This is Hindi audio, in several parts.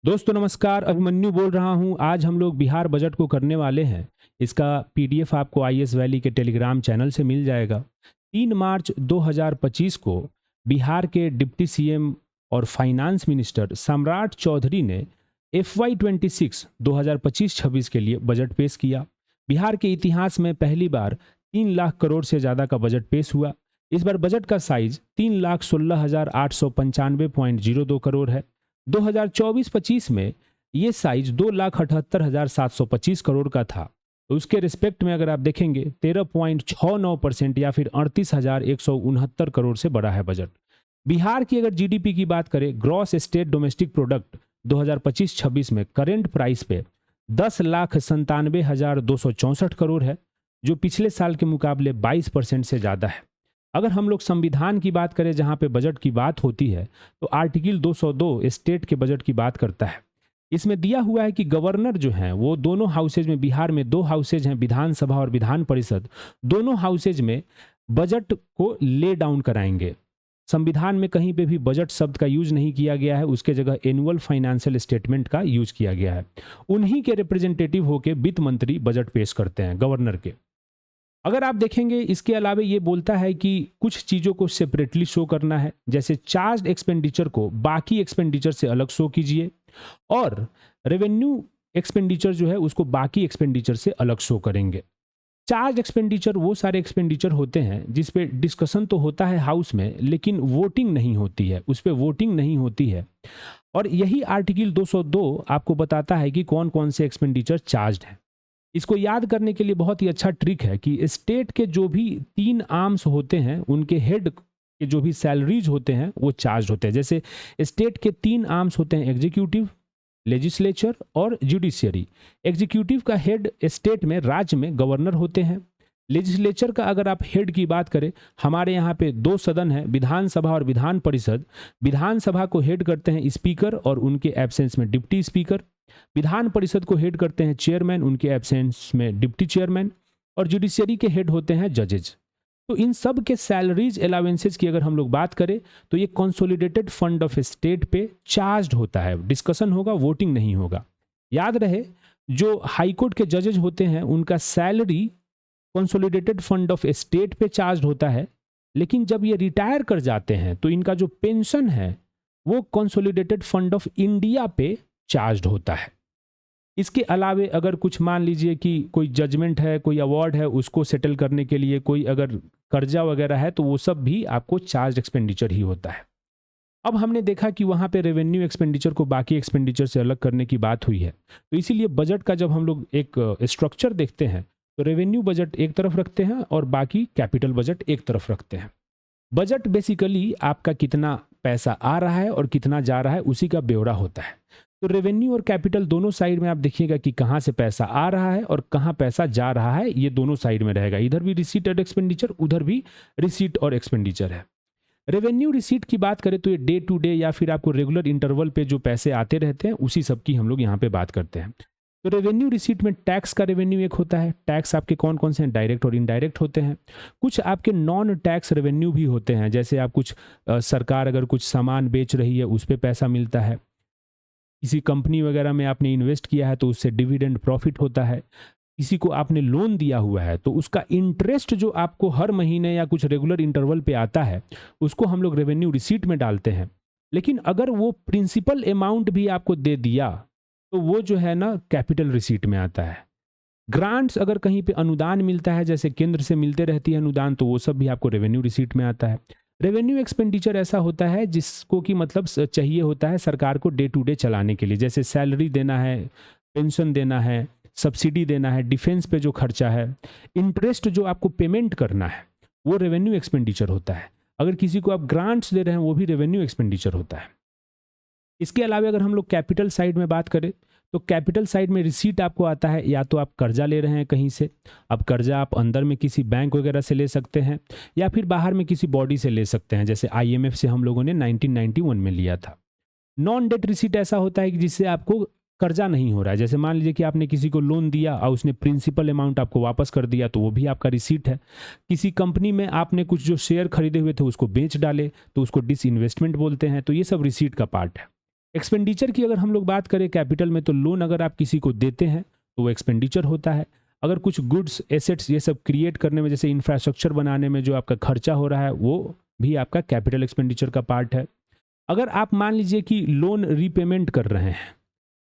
दोस्तों नमस्कार, अभिमन्यु बोल रहा हूँ। आज हम लोग बिहार बजट को करने वाले हैं। इसका पीडीएफ आपको आईएएस वैली के टेलीग्राम चैनल से मिल जाएगा। 3 मार्च 2025 को बिहार के डिप्टी सीएम और फाइनेंस मिनिस्टर सम्राट चौधरी ने FY 26 2025-26 के लिए बजट पेश किया। बिहार के इतिहास में पहली बार 3 लाख करोड़ से ज़्यादा का बजट पेश हुआ। इस बार बजट का साइज 3,16,895.02 करोड़ है। 2024-25 में ये साइज 2,78,725 करोड़ का था। तो उसके रिस्पेक्ट में अगर आप देखेंगे 13.69% या फिर 38,169 करोड़ से बड़ा है बजट। बिहार की अगर जीडीपी की बात करें, ग्रॉस स्टेट डोमेस्टिक प्रोडक्ट 2025-26 में करेंट प्राइस पे 10,97,264 करोड़ है, जो पिछले साल के मुकाबले 22% से ज़्यादा है। अगर हम लोग संविधान की बात करें, जहां पे बजट की बात होती है, तो आर्टिकल 202 स्टेट के बजट की बात करता है। इसमें दिया हुआ है कि गवर्नर जो हैं वो दोनों हाउसेज में, बिहार में 2 हाउसेज हैं, विधानसभा और विधान परिषद, दोनों हाउसेज में बजट को ले डाउन कराएंगे। संविधान में कहीं पे भी बजट शब्द का यूज नहीं किया गया है, उसके जगह एनुअल फाइनेंशियल स्टेटमेंट का यूज किया गया है। उन्हीं के रिप्रेजेंटेटिव होकर वित्त मंत्री बजट पेश करते हैं, गवर्नर के। अगर आप देखेंगे, इसके अलावा ये बोलता है कि कुछ चीज़ों को सेपरेटली शो करना है, जैसे चार्ज एक्सपेंडिचर को बाकी एक्सपेंडिचर से अलग शो कीजिए, और रेवेन्यू एक्सपेंडिचर जो है उसको बाकी एक्सपेंडिचर से अलग शो करेंगे। चार्ज एक्सपेंडिचर वो सारे एक्सपेंडिचर होते हैं जिस पे डिस्कशन तो होता है हाउस में, लेकिन वोटिंग नहीं होती है, उस पर वोटिंग नहीं होती है। और यही आर्टिकल 202 आपको बताता है कि कौन कौन से एक्सपेंडिचर चार्ज हैं। इसको याद करने के लिए बहुत ही अच्छा ट्रिक है कि स्टेट के जो भी 3 आर्म्स होते हैं, उनके हेड के जो भी सैलरीज होते हैं वो चार्ज होते हैं। जैसे स्टेट के 3 आर्म्स होते हैं, एग्जीक्यूटिव, लेजिस्लेचर और जुडिशियरी। एग्जीक्यूटिव का हेड स्टेट में, राज्य में गवर्नर होते हैं। लेजिस्लेचर का अगर आप हेड की बात करें, हमारे यहाँ पे 2 सदन है, विधानसभा और विधान परिषद। विधानसभा को हेड करते हैं स्पीकर और उनके एब्सेंस में डिप्टी स्पीकर। विधान परिषद को हेड करते हैं चेयरमैन, उनके एब्सेंस में डिप्टी चेयरमैन। और जुडिशियरी के हेड होते हैं जजेज। तो इन सब के सैलरीज अलाउंसेज की अगर हम लोग बात करें, तो ये कंसोलिडेटेड फंड ऑफ स्टेट पे चार्ज होता है। डिस्कशन होगा, वोटिंग नहीं होगा। याद रहे, जो हाईकोर्ट के जजेज होते हैं उनका salary consolidated fund of state पे चार्ज होता है, लेकिन जब ये रिटायर कर जाते हैं तो इनका जो पेंशन है वो कंसोलिडेटेड फंड ऑफ इंडिया पे चार्ज होता है। इसके अलावे अगर कुछ मान लीजिए कि कोई जजमेंट है, कोई अवार्ड है, उसको सेटल करने के लिए कोई अगर कर्जा वगैरह है, तो वो सब भी आपको चार्ज एक्सपेंडिचर ही होता है। अब हमने देखा कि वहाँ पे रेवेन्यू एक्सपेंडिचर को बाकी एक्सपेंडिचर से अलग करने की बात हुई है। तो इसीलिए बजट का जब हम लोग एक स्ट्रक्चर देखते हैं, तो रेवेन्यू बजट एक तरफ रखते हैं और बाकी कैपिटल बजट एक तरफ रखते हैं। बजट बेसिकली आपका कितना पैसा आ रहा है और कितना जा रहा है, उसी का ब्यौरा होता है। तो रेवेन्यू और कैपिटल दोनों साइड में आप देखिएगा कि कहाँ से पैसा आ रहा है और कहाँ पैसा जा रहा है, ये दोनों साइड में रहेगा। इधर भी रिसीट और एक्सपेंडिचर, उधर भी रिसीट और एक्सपेंडिचर है। रेवेन्यू रिसीट की बात करें तो ये डे टू डे या फिर आपको रेगुलर इंटरवल पे जो पैसे आते रहते हैं, उसी सब की हम लोग यहाँ पे बात करते हैं। तो रेवेन्यू रिसीट में टैक्स का रेवेन्यू एक होता है। टैक्स आपके कौन कौन से हैं? डायरेक्ट और इनडायरेक्ट होते हैं। कुछ आपके नॉन टैक्स रेवेन्यू भी होते हैं, जैसे आप कुछ सरकार अगर कुछ सामान बेच रही है, उस पर पैसा मिलता है। किसी कंपनी वगैरह में आपने इन्वेस्ट किया है तो उससे डिविडेंड प्रॉफिट होता है। किसी को आपने लोन दिया हुआ है तो उसका इंटरेस्ट जो आपको हर महीने या कुछ रेगुलर इंटरवल पे आता है, उसको हम लोग रेवेन्यू रिसीट में डालते हैं। लेकिन अगर वो प्रिंसिपल अमाउंट भी आपको दे दिया, तो वो जो है ना कैपिटल रिसीट में आता है। ग्रांट्स अगर कहीं पे अनुदान मिलता है, जैसे केंद्र से मिलते रहती है अनुदान, तो वो सब भी आपको रेवेन्यू रिसीट में आता है। रेवेन्यू एक्सपेंडिचर ऐसा होता है जिसको कि मतलब चाहिए होता है सरकार को डे टू डे चलाने के लिए, जैसे सैलरी देना है, पेंशन देना है, सब्सिडी देना है, डिफेंस पे जो खर्चा है, इंटरेस्ट जो आपको पेमेंट करना है, वो रेवेन्यू एक्सपेंडिचर होता है। अगर किसी को आप ग्रांट्स दे रहे हैं, वो भी रेवेन्यू एक्सपेंडिचर होता है। इसके अलावा अगर हम लोग कैपिटल साइड में बात करें, तो कैपिटल साइड में रिसीट आपको आता है, या तो आप कर्जा ले रहे हैं कहीं से। अब कर्जा आप अंदर में किसी बैंक वगैरह से ले सकते हैं, या फिर बाहर में किसी बॉडी से ले सकते हैं, जैसे IMF से हम लोगों ने 1991 में लिया था। नॉन डेट रिसीट ऐसा होता है कि जिससे आपको कर्जा नहीं हो रहा है। जैसे मान लीजिए कि आपने किसी को लोन दिया और उसने प्रिंसिपल अमाउंट आपको वापस कर दिया, तो वो भी आपका रिसीट है। किसी कंपनी में आपने कुछ जो शेयर खरीदे हुए थे उसको बेच डाले, तो उसको डिसइन्वेस्टमेंट बोलते हैं। तो ये सब रिसीट का पार्ट है। एक्सपेंडिचर की अगर हम लोग बात करें कैपिटल में, तो लोन अगर आप किसी को देते हैं तो वो एक्सपेंडिचर होता है। अगर कुछ गुड्स एसेट्स ये सब क्रिएट करने में, जैसे इंफ्रास्ट्रक्चर बनाने में जो आपका खर्चा हो रहा है, वो भी आपका कैपिटल एक्सपेंडिचर का पार्ट है। अगर आप मान लीजिए कि लोन रीपेमेंट कर रहे हैं,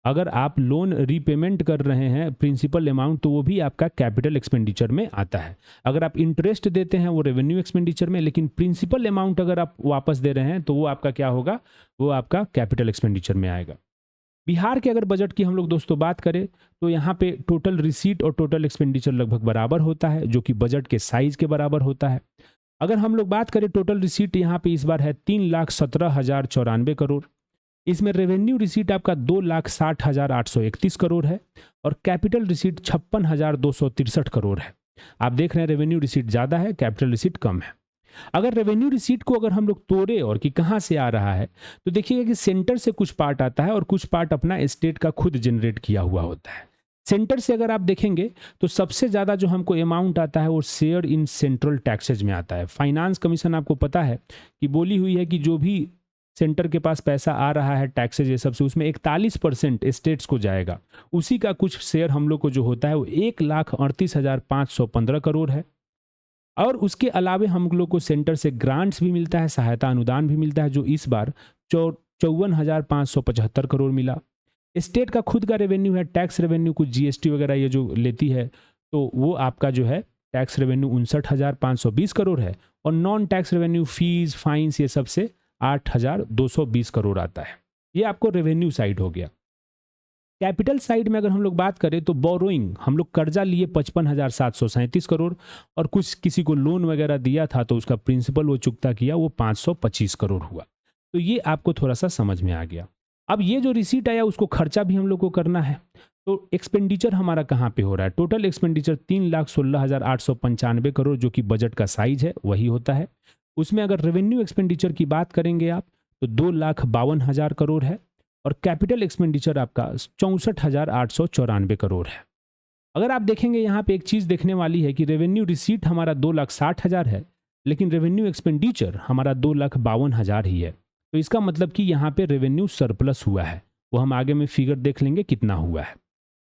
अगर आप लोन रीपेमेंट कर रहे हैं प्रिंसिपल अमाउंट, तो वो भी आपका कैपिटल एक्सपेंडिचर में आता है। अगर आप इंटरेस्ट देते हैं वो रेवेन्यू एक्सपेंडिचर में, लेकिन प्रिंसिपल अमाउंट अगर आप वापस दे रहे हैं तो वो आपका क्या होगा, वो आपका कैपिटल एक्सपेंडिचर में आएगा। बिहार के अगर बजट की हम लोग दोस्तों बात करें, तो यहाँ पे टोटल रिसीट और टोटल एक्सपेंडिचर लगभग बराबर होता है, जो कि बजट के साइज के बराबर होता है। अगर हम लोग बात करें टोटल रिसीट, यहाँ पे इस बार है 3,17,094 करोड़। इसमें रेवेन्यू रिसीट आपका 2,60,831 करोड़ है और कैपिटल रिसीट 56,263 करोड़ है। आप देख रहे हैं रेवेन्यू रिसीट ज़्यादा है, कैपिटल रिसीट कम है। अगर रेवेन्यू रिसीट को अगर हम लोग तोड़े और कि कहाँ से आ रहा है, तो देखिएगा कि सेंटर से कुछ पार्ट आता है और कुछ पार्ट अपना स्टेट का खुद जनरेट किया हुआ होता है। सेंटर से अगर आप देखेंगे तो सबसे ज़्यादा जो हमको अमाउंट आता है वो शेयर इन सेंट्रल टैक्सेज में आता है। फाइनेंस कमीशन आपको पता है कि बोली हुई है कि जो भी सेंटर के पास पैसा आ रहा है टैक्सेज ये सबसे, उसमें 41% स्टेट्स को जाएगा। उसी का कुछ शेयर हम लोग को जो होता है वो 1,38,515 करोड़ है। और उसके अलावे हम लोग को सेंटर से ग्रांट्स भी मिलता है, सहायता अनुदान भी मिलता है, जो इस बार 54,575 करोड़ मिला। स्टेट का खुद का रेवेन्यू है, टैक्स रेवेन्यू, कुछ जीएसटी वगैरह ये जो लेती है, तो वो आपका जो है टैक्स रेवेन्यू 59,520 करोड़ है और non tax revenue fee fines ये सब से 8,220 करोड़ आता है। ये आपको रेवेन्यू साइड हो गया। कैपिटल साइड में अगर हम लोग बात करें तो बोरोइंग, हम लोग कर्जा लिए 55,737 करोड़ और कुछ किसी को लोन वगैरह दिया था तो उसका प्रिंसिपल वो चुकता किया, वो 525 करोड़ हुआ। तो ये आपको थोड़ा सा समझ में आ गया। अब ये जो रिसीट आया उसको खर्चा भी हम लोग को करना है। तो एक्सपेंडिचर हमारा कहाँ पे हो रहा है, टोटल एक्सपेंडिचर 3,16,895 करोड़ जो कि बजट का साइज है वही होता है। उसमें अगर रेवेन्यू एक्सपेंडिचर की बात करेंगे आप तो 2,52,000 करोड़ है और कैपिटल एक्सपेंडिचर आपका 64,894 करोड़ है। अगर आप देखेंगे यहाँ पे एक चीज़ देखने वाली है कि रेवेन्यू रिसीट हमारा 2,60,000 है, लेकिन रेवेन्यू एक्सपेंडिचर हमारा 2,52,000 ही है। तो इसका मतलब कि यहाँ पे रेवेन्यू सरप्लस हुआ है, वो हम आगे में फिगर देख लेंगे कितना हुआ है।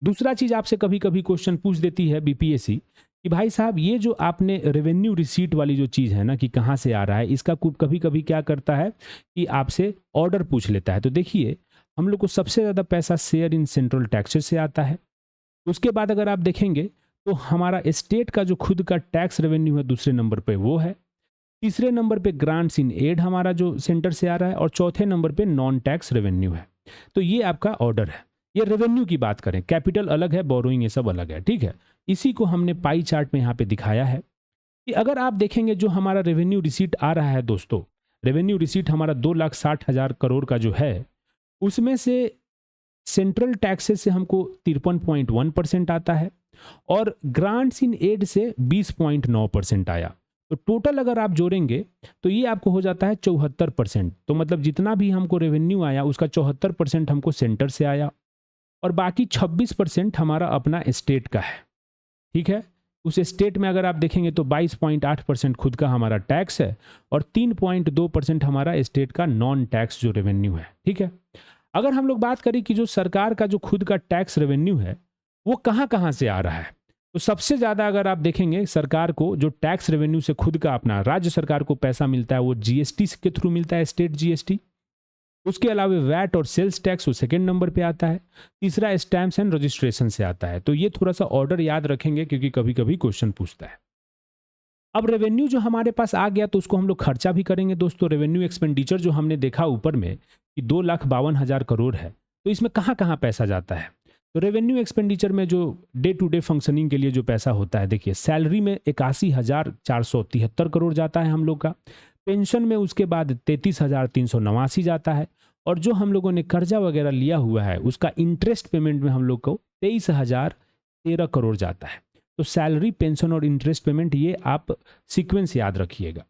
दूसरा चीज़ आपसे कभी कभी क्वेश्चन पूछ देती है बीपीएससी कि भाई साहब ये जो आपने रेवेन्यू रिसीट वाली जो चीज़ है ना कि कहाँ से आ रहा है, इसका कभी कभी क्या करता है कि आपसे ऑर्डर पूछ लेता है। तो देखिए हम लोग को सबसे ज़्यादा पैसा शेयर इन सेंट्रल टैक्सेस से आता है। उसके बाद अगर आप देखेंगे तो हमारा स्टेट का जो खुद का टैक्स रेवेन्यू है दूसरे नंबर पे वो है। तीसरे नंबर पे ग्रांट्स इन एड हमारा जो सेंटर से आ रहा है और चौथे नंबर पे नॉन टैक्स रेवेन्यू है। तो ये आपका ऑर्डर है। ये रेवेन्यू की बात करें, कैपिटल अलग है, बोरोइंग ये सब अलग है, ठीक है। इसी को हमने पाई चार्ट में यहाँ पे दिखाया है कि अगर आप देखेंगे जो हमारा रेवेन्यू रिसीट आ रहा है दोस्तों, रेवेन्यू रिसीट हमारा 2,60,000 करोड़ का जो है, उसमें से सेंट्रल टैक्सेस से हमको 53.1% आता है और ग्रांट्स इन एड से 20.9% आया। तो टोटल अगर आप जोड़ेंगे तो ये आपको हो जाता है 74%। तो मतलब जितना भी हमको रेवेन्यू आया उसका 74% हमको सेंटर से आया और बाकी 26% हमारा अपना स्टेट का है, ठीक है। उस स्टेट में अगर आप देखेंगे तो 22.8% खुद का हमारा टैक्स है और 3.2% हमारा स्टेट का नॉन टैक्स जो रेवेन्यू है, ठीक है। अगर हम लोग बात करें कि जो सरकार का जो खुद का टैक्स रेवेन्यू है वो कहाँ कहाँ से आ रहा है, तो सबसे ज़्यादा अगर आप देखेंगे सरकार को जो टैक्स रेवेन्यू से खुद का अपना राज्य सरकार को पैसा मिलता है वो जीएसटी के थ्रू मिलता है, स्टेट जीएसटी। उसके अलावा वैट और सेल्स टैक्स वो सेकंड नंबर पे आता है। तीसरा स्टैम्प्स एंड रजिस्ट्रेशन से आता है। तो ये थोड़ा सा ऑर्डर याद रखेंगे क्योंकि कभी कभी क्वेश्चन पूछता है। अब रेवेन्यू जो हमारे पास आ गया तो उसको हम लोग खर्चा भी करेंगे दोस्तों। रेवेन्यू एक्सपेंडिचर जो हमने देखा ऊपर में कि 2,52,000 करोड़ है, तो इसमें कहाँ कहाँ पैसा जाता है। तो रेवेन्यू एक्सपेंडिचर में जो डे टू डे फंक्शनिंग के लिए जो पैसा होता है, देखिए सैलरी में 81,473 करोड़ जाता है हम लोग का, पेंशन में उसके बाद 33,389 जाता है और जो हम लोगों ने कर्जा वगैरह लिया हुआ है उसका इंटरेस्ट पेमेंट में हम लोग को 23,013 करोड़ जाता है। तो सैलरी, पेंशन और इंटरेस्ट पेमेंट ये आप सीक्वेंस याद रखिएगा।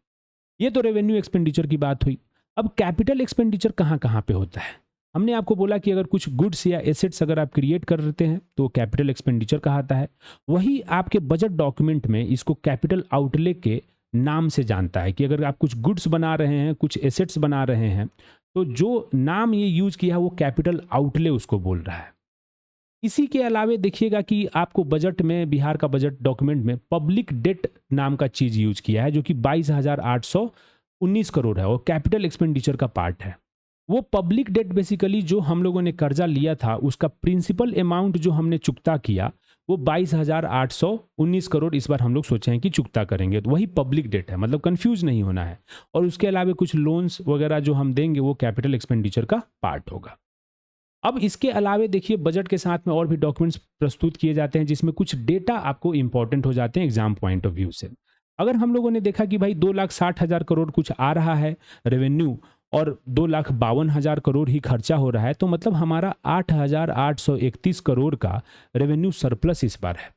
ये तो रेवेन्यू एक्सपेंडिचर की बात हुई। अब कैपिटल एक्सपेंडिचर कहाँ कहाँ पे होता है। हमने आपको बोला कि अगर कुछ गुड्स या एसेट्स अगर आप क्रिएट कर रहे हैं तो कैपिटल एक्सपेंडिचर कहलाता है। वही आपके बजट डॉक्यूमेंट में इसको कैपिटल आउटले के नाम से जानता है कि अगर आप कुछ गुड्स बना रहे हैं, कुछ एसेट्स बना रहे हैं तो जो नाम ये यूज किया है वो कैपिटल आउटले उसको बोल रहा है। इसी के अलावे देखिएगा कि आपको बजट में, बिहार का बजट डॉक्यूमेंट में पब्लिक डेट नाम का चीज यूज किया है, जो कि 22,819 करोड़ है और कैपिटल एक्सपेंडिचर का पार्ट है। वो पब्लिक डेट बेसिकली जो हम लोगों ने कर्जा लिया था उसका प्रिंसिपल अमाउंट जो हमने चुकता किया वो 22,819 करोड़ इस बार हम लोग सोचे हैं कि चुकता करेंगे, तो वही पब्लिक डेट है, मतलब कंफ्यूज नहीं होना है। और उसके अलावा कुछ लोन्स वगैरह जो हम देंगे वो कैपिटल एक्सपेंडिचर का पार्ट होगा। अब इसके अलावे देखिए बजट के साथ में और भी डॉक्यूमेंट्स प्रस्तुत किए जाते हैं जिसमें कुछ डेटा आपको इंपॉर्टेंट हो जाते हैं एग्जाम पॉइंट ऑफ व्यू से। अगर हम लोगों ने देखा कि भाई 2,60,000 करोड़ कुछ आ रहा है रेवेन्यू और 2,52,000 करोड़ ही खर्चा हो रहा है, तो मतलब हमारा 8,831 करोड़ का रेवेन्यू सरप्लस इस बार है।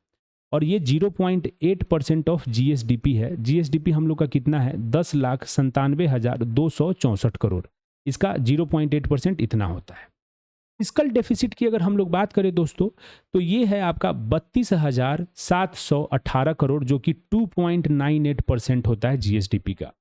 और ये 0.8% ऑफ जीएसडीपी है। जीएसडीपी हम लोग का कितना है? 10,97,264 करोड़। इसका 0.8% इतना होता है। फिस्कल डेफिसिट की अगर हम लोग बात करें दोस्तों, तो ये है आपका 32,718 करोड़, जो कि 2.98% होता है जीएसडीपी का।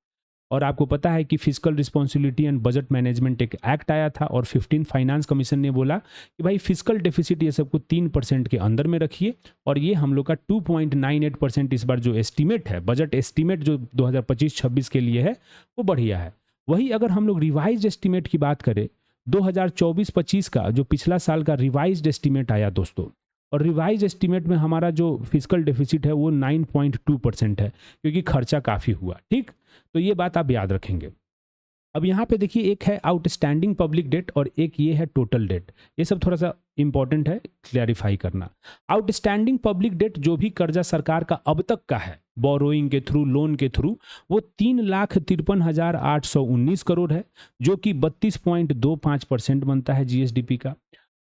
और आपको पता है कि fiscal responsibility and budget management एक एक्ट आया था और 15 फाइनेंस कमीशन ने बोला कि भाई फिस्कल डेफिसिट ये सबको 3% के अंदर में रखिए, और ये हम लोग का 2.98% इस बार जो एस्टीमेट है, बजट एस्टीमेट जो 2025-26 के लिए है वो बढ़िया है। वही अगर हम लोग रिवाइज एस्टीमेट की बात करें 2024-25 का, जो पिछला साल का रिवाइज्ड एस्टीमेट आया दोस्तों, और रिवाइज एस्टीमेट में हमारा जो फिस्कल डेफिसिट है वो 9.2% है, क्योंकि खर्चा काफ़ी हुआ। ठीक, तो ये बात आप याद रखेंगे। अब यहाँ पे देखिए एक है आउटस्टैंडिंग पब्लिक डेट और एक ये है टोटल डेट। ये सब थोड़ा सा इंपॉर्टेंट है क्लैरिफाई करना। आउटस्टैंडिंग पब्लिक डेट जो भी कर्जा सरकार का अब तक का है बोरोइंग के थ्रू, लोन के थ्रू, वो 3,53,819 करोड़ है, जो कि 32.25% बनता है जीएसडीपी का।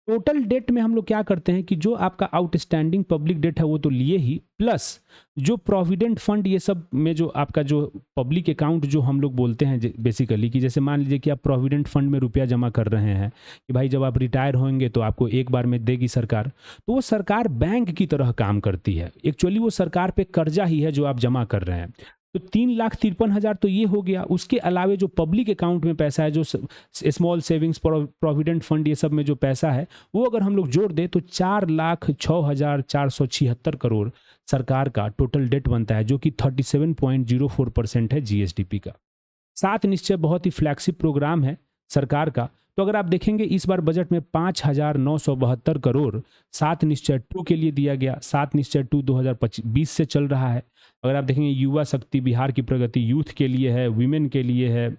टोटल डेट में हम लोग क्या करते हैं कि जो आपका आउटस्टैंडिंग पब्लिक डेट है वो तो लिए ही, प्लस जो प्रोविडेंट फंड ये सब में जो आपका जो पब्लिक अकाउंट जो हम लोग बोलते हैं बेसिकली, कि जैसे मान लीजिए कि आप प्रोविडेंट फंड में रुपया जमा कर रहे हैं कि भाई जब आप रिटायर होंगे तो आपको एक बार में देगी सरकार, तो वो सरकार बैंक की तरह काम करती है। एक्चुअली वो सरकार पे कर्जा ही है जो आप जमा कर रहे हैं। तो 3,53,000 तो ये हो गया। उसके अलावे जो पब्लिक अकाउंट में पैसा है, जो स्मॉल सेविंग्स प्रोविडेंट फंड ये सब में जो पैसा है, वो अगर हम लोग जोड़ दें तो 4,06,476 करोड़ सरकार का टोटल डेट बनता है, जो कि 37.04% है जीएसडीपी का। 7 निश्चय बहुत ही फ्लैगशिप प्रोग्राम है सरकार का। तो अगर आप देखेंगे इस बार बजट में 5,972 करोड़ 7 निश्चय 2 के लिए दिया गया। 7 निश्चय 2 2020 से चल रहा है। अगर आप देखेंगे युवा शक्ति, बिहार की प्रगति, यूथ के लिए है, वीमेन के लिए है,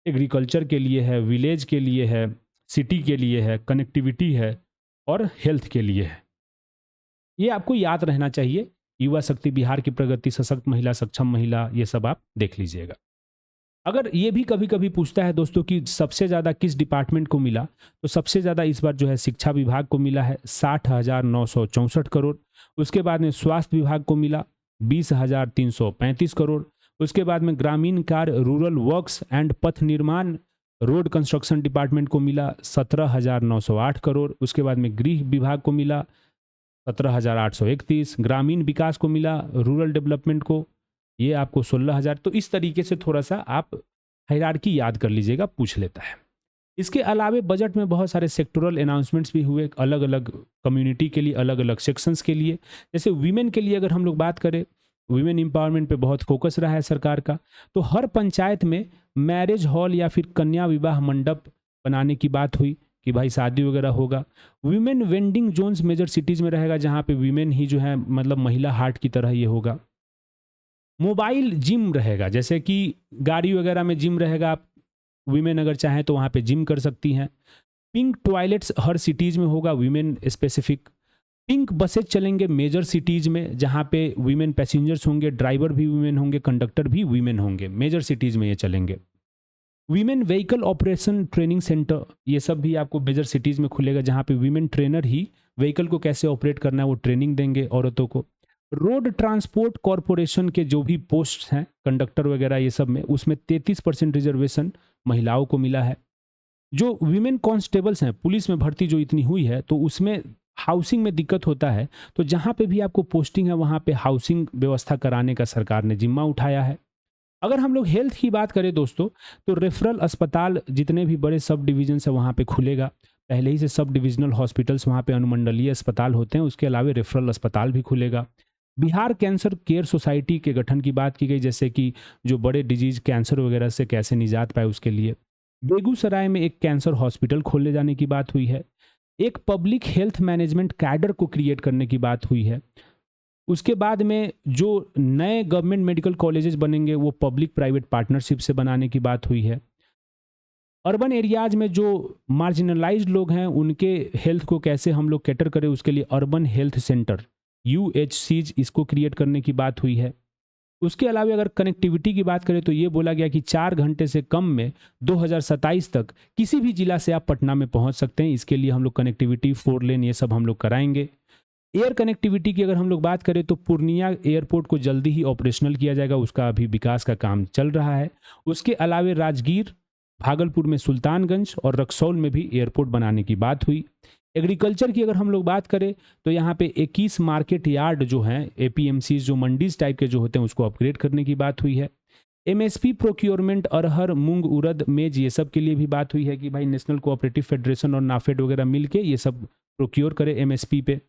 एग्रीकल्चर के लिए है, विलेज के लिए है, सिटी के लिए है, कनेक्टिविटी है और हेल्थ के लिए है। ये आपको याद रहना चाहिए। युवा शक्ति, बिहार की प्रगति, सशक्त महिला, सक्षम महिला, ये सब आप देख लीजिएगा। अगर ये भी कभी कभी पूछता है दोस्तों कि सबसे ज़्यादा किस डिपार्टमेंट को मिला, तो सबसे ज़्यादा इस बार जो है शिक्षा विभाग को मिला है 60,964 करोड़। उसके बाद में स्वास्थ्य विभाग को मिला 20,335 करोड़। उसके बाद में ग्रामीण कार्य, रूरल वर्क्स एंड पथ निर्माण, रोड कंस्ट्रक्शन डिपार्टमेंट को मिला 17,908 करोड़। उसके बाद में गृह विभाग को मिला 17,831, ग्रामीण विकास को मिला, रूरल डेवलपमेंट को ये आपको 16,000। तो इस तरीके से थोड़ा सा आप हायरार्की याद कर लीजिएगा, पूछ लेता है। इसके अलावे बजट में बहुत सारे सेक्टोरल अनाउंसमेंट्स भी हुए, अलग अलग कम्युनिटी के लिए, अलग अलग सेक्शंस के लिए। जैसे वीमेन के लिए अगर हम लोग बात करें, वीमेन एम्पावरमेंट पे बहुत फोकस रहा है सरकार का। तो हर पंचायत में मैरिज हॉल या फिर कन्या विवाह मंडप बनाने की बात हुई कि भाई शादी वगैरह होगा। Women vending zones major cities में रहेगा, जहाँ पे वीमेन ही जो है मतलब महिला हाट की तरह ये होगा। मोबाइल जिम रहेगा, जैसे कि गाड़ी वगैरह में जिम रहेगा, आप वीमेन अगर चाहें तो वहाँ पे जिम कर सकती हैं। पिंक टॉयलेट्स हर सिटीज़ में होगा, वीमेन स्पेसिफिक। पिंक बसेज चलेंगे मेजर सिटीज़ में, जहाँ पे वीमेन पैसेंजर्स होंगे, ड्राइवर भी वीमेन होंगे, कंडक्टर भी वीमेन होंगे, मेजर सिटीज़ में ये चलेंगे। Women vehicle operation training centre, ये सब भी आपको मेजर सिटीज़ में खुलेगा, जहाँ पे वीमेन ट्रेनर ही व्हीकल को कैसे ऑपरेट करना है वो ट्रेनिंग देंगे औरतों को। रोड ट्रांसपोर्ट कॉरपोरेशन के जो भी पोस्ट हैं, कंडक्टर वगैरह ये सब में, उसमें 33% रिजर्वेशन महिलाओं को मिला है। जो वीमेन कांस्टेबल्स हैं, पुलिस में भर्ती जो इतनी हुई है, तो उसमें हाउसिंग में दिक्कत होता है, तो जहाँ पे भी आपको पोस्टिंग है वहाँ पे हाउसिंग व्यवस्था कराने का सरकार ने जिम्मा उठाया है। अगर हम लोग हेल्थ की बात करें दोस्तों, तो रेफरल अस्पताल जितने भी बड़े सब डिवीजन है वहाँ पे खुलेगा। पहले ही से सब डिविजनल हॉस्पिटल्स वहाँ पे अनुमंडलीय अस्पताल होते हैं, उसके अलावा रेफरल अस्पताल भी खुलेगा। बिहार कैंसर केयर सोसाइटी के गठन की बात की गई, जैसे कि जो बड़े डिजीज कैंसर वगैरह से कैसे निजात पाए उसके लिए। बेगूसराय में एक कैंसर हॉस्पिटल खोले जाने की बात हुई है। एक पब्लिक हेल्थ मैनेजमेंट कैडर को क्रिएट करने की बात हुई है। उसके बाद में जो नए गवर्नमेंट मेडिकल कॉलेजेस बनेंगे वो पब्लिक प्राइवेट पार्टनरशिप से बनाने की बात हुई है। अर्बन एरियाज में जो मार्जिनलाइज्ड लोग हैं उनके हेल्थ को कैसे हम लोग कैटर करें, उसके लिए अर्बन हेल्थ सेंटर UHCs इसको क्रिएट करने की बात हुई है। उसके अलावा अगर कनेक्टिविटी की बात करें तो ये बोला गया कि 4 घंटे से कम में 2027 तक किसी भी जिला से आप पटना में पहुंच सकते हैं। इसके लिए हम लोग कनेक्टिविटी 4 लेन ये सब हम लोग कराएंगे। एयर कनेक्टिविटी की अगर हम लोग बात करें तो पूर्णिया एयरपोर्ट को जल्दी ही ऑपरेशनल किया जाएगा, उसका अभी विकास का काम चल रहा है। उसके अलावा राजगीर, भागलपुर में सुल्तानगंज और रक्सौल में भी एयरपोर्ट बनाने की बात हुई। एग्रीकल्चर की अगर हम लोग बात करें तो यहाँ पे 21 मार्केट यार्ड जो हैं APMC जो मंडीज टाइप के जो होते हैं उसको अपग्रेड करने की बात हुई है। MSP प्रोक्योरमेंट अरहर, मूंग, उड़द, मेज ये सब के लिए भी बात हुई है कि भाई नेशनल कोऑपरेटिव फेडरेशन और नाफेड वगैरह मिलके ये सब प्रोक्योर करे MSP पे।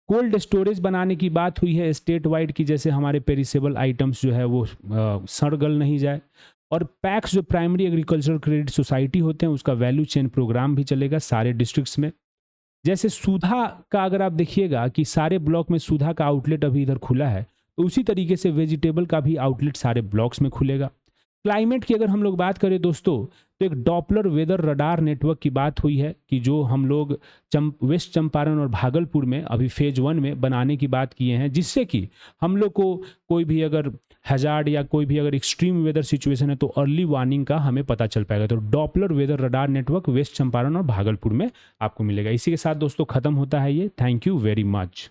कोल्ड स्टोरेज बनाने की बात हुई है स्टेट वाइड की, जैसे हमारे पेरिसेबल आइटम्स जो है वो सड़ गल नहीं जाए। और पैक्स जो प्राइमरी एग्रीकल्चर क्रेडिट सोसाइटी होते हैं उसका वैल्यू चेन प्रोग्राम भी चलेगा सारे डिस्ट्रिक्ट्स में। जैसे सुधा का अगर आप देखिएगा कि सारे ब्लॉक में सुधा का आउटलेट अभी इधर खुला है, तो उसी तरीके से वेजिटेबल का भी आउटलेट सारे ब्लॉक्स में खुलेगा। क्लाइमेट की अगर हम लोग बात करें दोस्तों, तो एक डॉपलर वेदर रडार नेटवर्क की बात हुई है कि जो हम लोग वेस्ट चंपारण और भागलपुर में अभी फेज 1 में बनाने की बात किए हैं, जिससे कि हम लोग को कोई भी अगर हैजार्ड या कोई भी अगर एक्सट्रीम वेदर सिचुएशन है तो अर्ली वार्निंग का हमें पता चल पाएगा। तो Doppler weather radar network West Champaran और भागलपुर में आपको मिलेगा। इसी के साथ दोस्तों खत्म होता है ये। Thank you very much.